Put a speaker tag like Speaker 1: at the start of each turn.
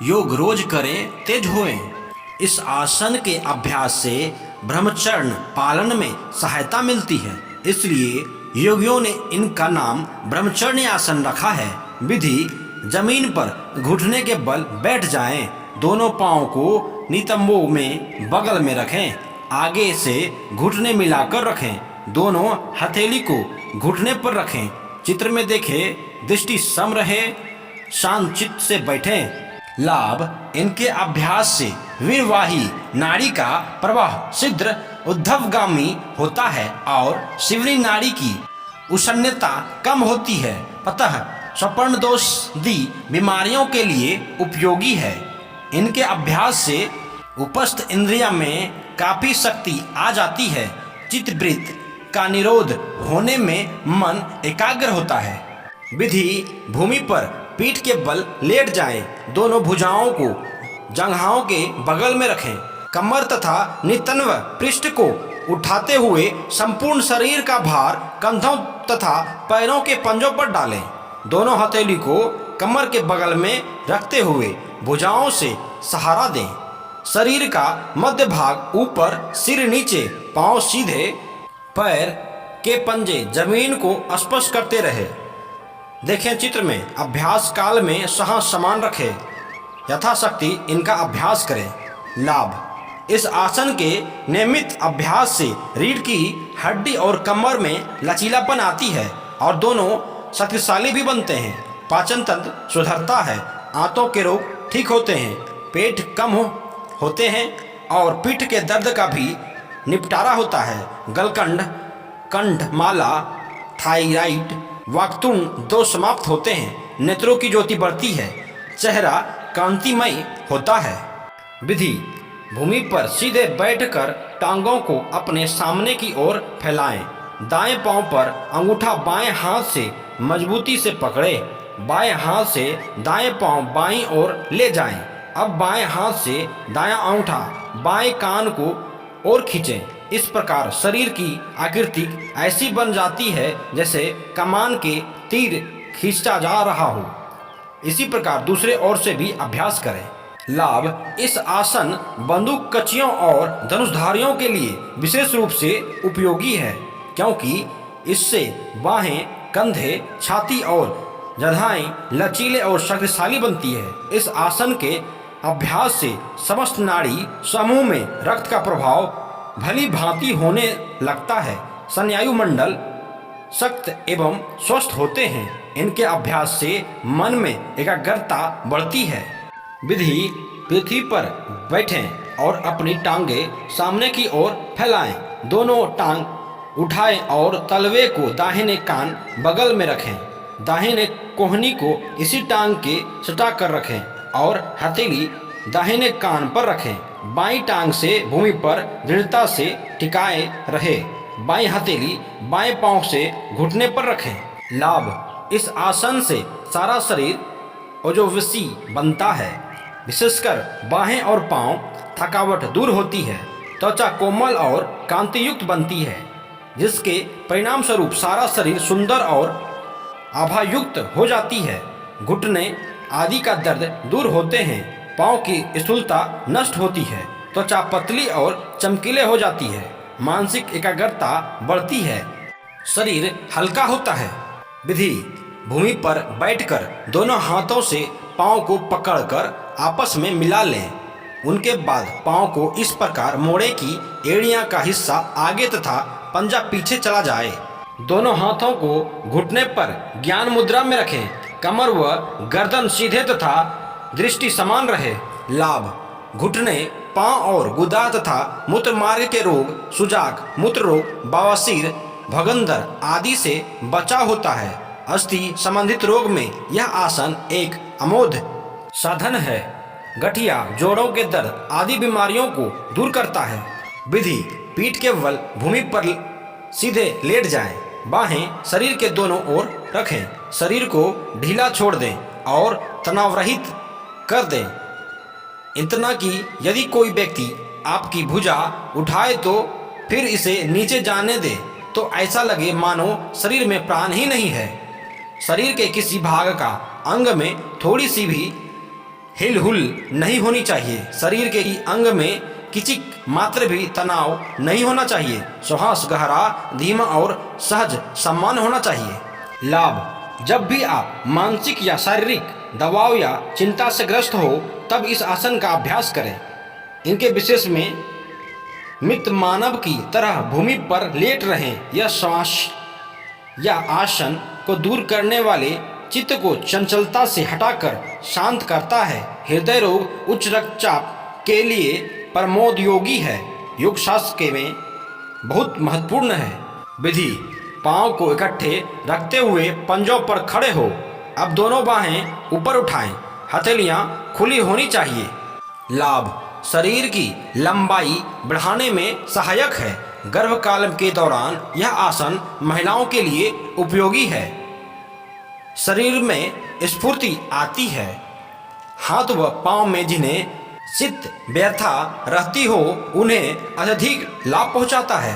Speaker 1: योग रोज करें तेज होएं। इस आसन के अभ्यास से ब्रह्मचर्य पालन में सहायता मिलती है, इसलिए योगियों ने इनका नाम ब्रह्मचर्य आसन रखा है। विधि: जमीन पर घुटने के बल बैठ जाएं, दोनों पांव को नितंबों में बगल में रखें, आगे से घुटने मिलाकर रखें, दोनों हथेली को घुटने पर रखें। चित्र में देखें, दृष्टि सम रहे, शांत चित्त से बैठें। लाभ: इनके अभ्यास से वीरवाही नाड़ी का प्रवाह शीघ्र ऊर्ध्वगामी होता है और शिवरी नाड़ी की उष्णता कम होती है, अतः स्वर्ण दोष दी बीमारियों के लिए उपयोगी है। इनके अभ्यास से उपस्थ इंद्रिया में काफी शक्ति आ जाती है, चित्तवृत्ति का निरोध होने में मन एकाग्र होता है। विधि: भूमि पर पीठ के बल लेट जाएं, दोनों भुजाओं को जंघाओं के बगल में रखें, कमर तथा नितंब पृष्ठ को उठाते हुए संपूर्ण शरीर का भार कंधों तथा पैरों के पंजों पर डालें, दोनों हथेली को कमर के बगल में रखते हुए भुजाओं से सहारा दें। शरीर का मध्य भाग ऊपर, सिर नीचे, पांव सीधे, पैर के पंजे जमीन को स्पर्श करते रहे। देखें चित्र में, अभ्यास काल में साहस समान रखें, यथाशक्ति इनका अभ्यास करें। लाभ: इस आसन के नियमित अभ्यास से रीढ़ की हड्डी और कमर में लचीलापन आती है और दोनों शक्तिशाली भी बनते हैं। पाचन तंत्र सुधरता है, आंतों के रोग ठीक होते हैं, पेट कम होते हैं और पीठ के दर्द का भी निपटारा होता है। गलकंड, कंठमाला, थायराइड, वाक्तुंड दोष समाप्त होते हैं, नेत्रों की ज्योति बढ़ती है, चेहरा कांतिमय होता है। विधि: भूमि पर सीधे बैठकर टांगों को अपने सामने की ओर फैलाएं, दाएं पांव पर अंगूठा बाएं हाथ से मजबूती से पकड़े, बाएं हाथ से दाएं पांव बाईं ओर ले जाएं। अब बाएं हाथ से दायां अंगूठा बाएं कान को और खींचें। इस प्रकार शरीर की आकृति ऐसी बन जाती है जैसे कमान के तीर खींचा जा रहा हो। इसी प्रकार दूसरे ओर से भी अभ्यास करें। लाभ: इस आसन बंदूक कचियों और धनुषधारियों के लिए विशेष रूप से उपयोगी है, क्योंकि इससे बाहें, कंधे, छाती और जघाएं लचीले और शक्तिशाली बनती है। इस आसन के अभ्यास से समस्त नाड़ी समूह में रक्त का प्रभाव भली भांति होने लगता है, स्नायु मंडल सख्त एवं स्वस्थ होते हैं। इनके अभ्यास से मन में एकाग्रता बढ़ती है। विधि: पृथ्वी पर बैठें और अपनी टांगे सामने की ओर फैलाएं, दोनों टांग उठाएं और तलवे को दाहिने कान बगल में रखें, दाहिने कोहनी को इसी टांग के सटा कर रखें और हथेली दाहिने कान पर रखें। बाईं टांग से भूमि पर दृढ़ता से टिकाए रहे, बाईं हथेली बाएं पांव से घुटने पर रखें। लाभ: इस आसन से सारा शरीर ओजस्वी बनता है, विशेषकर बाहें और पांव थकावट दूर होती है, त्वचा कोमल और कांतियुक्त बनती है, जिसके परिणाम स्वरूप सारा शरीर सुंदर और आभायुक्त हो जाती है। घुटने आदि का दर्द दूर होते हैं, पांव की स्थूलता नष्ट होती है, त्वचा पतली और चमकीले हो जाती है, मानसिक एकाग्रता बढ़ती है, शरीर हल्का होता है। विधि: भूमि पर बैठकर दोनों हाथों से पांव को पकड़कर आपस में मिला लें, उनके बाद पांव को इस प्रकार मोड़ें कि एड़ियां का हिस्सा आगे तथा पंजा पीछे चला जाए। दोनों हाथों को घुटने पर ज्ञान मुद्रा में रखें, कमर व गर्दन सीधे तथा दृष्टि समान रहे। लाभ: घुटने, पांव और गुदा तथा मूत्र मार्ग के रोग, सुजाक, मूत्र रोग, बवासीर, भगंदर आदि से बचाव होता है। अस्थि संबंधित रोग में यह आसन एक अमोघ साधन है। गठिया, जोड़ों के दर्द आदि बीमारियों को दूर करता है। विधि: पीठ के बल भूमि पर सीधे लेट जाएं, बाहें शरीर के दोनों ओर रखें, शरीर को ढीला छोड़ दें और तनाव रहित कर दें। इतना कि यदि कोई व्यक्ति आपकी भुजा उठाए तो फिर इसे नीचे जाने दे तो ऐसा लगे मानो शरीर में प्राण ही नहीं है। शरीर के किसी भाग का अंग में थोड़ी सी भी हिलहुल नहीं होनी चाहिए। शरीर के अंग में किसी मात्र भी तनाव नहीं होना चाहिए। श्वास गहरा, धीमा और सहज सम्मान होना चाहिए। लाभ: जब भी आप मानसिक या शारीरिक दबाव या चिंता से ग्रस्त हो तब इस आसन का अभ्यास करें। इनके विशेष में मृत मानव की तरह भूमि पर लेट रहें। यह श्वास या आसन को दूर करने वाले चित्त को चंचलता से हटाकर शांत करता है। हृदय रोग, उच्च रक्तचाप के लिए प्रमोद योगी है। योग शास्त्र में बहुत महत्वपूर्ण है। विधि: पांव को इकट्ठे रखते हुए पंजों पर खड़े हो। अब दोनों बाहें ऊपर उठाएं। हथेलियां खुली होनी चाहिए। लाभ: शरीर की लंबाई बढ़ाने में सहायक है। गर्भकाल के दौरान यह आसन महिलाओं के लिए उपयोगी है। शरीर में स्फूर्ति आती है। हाथ व पांव में जिन्हें शीत व्यथा रहती हो उन्हें अत्यधिक लाभ पहुंचाता है।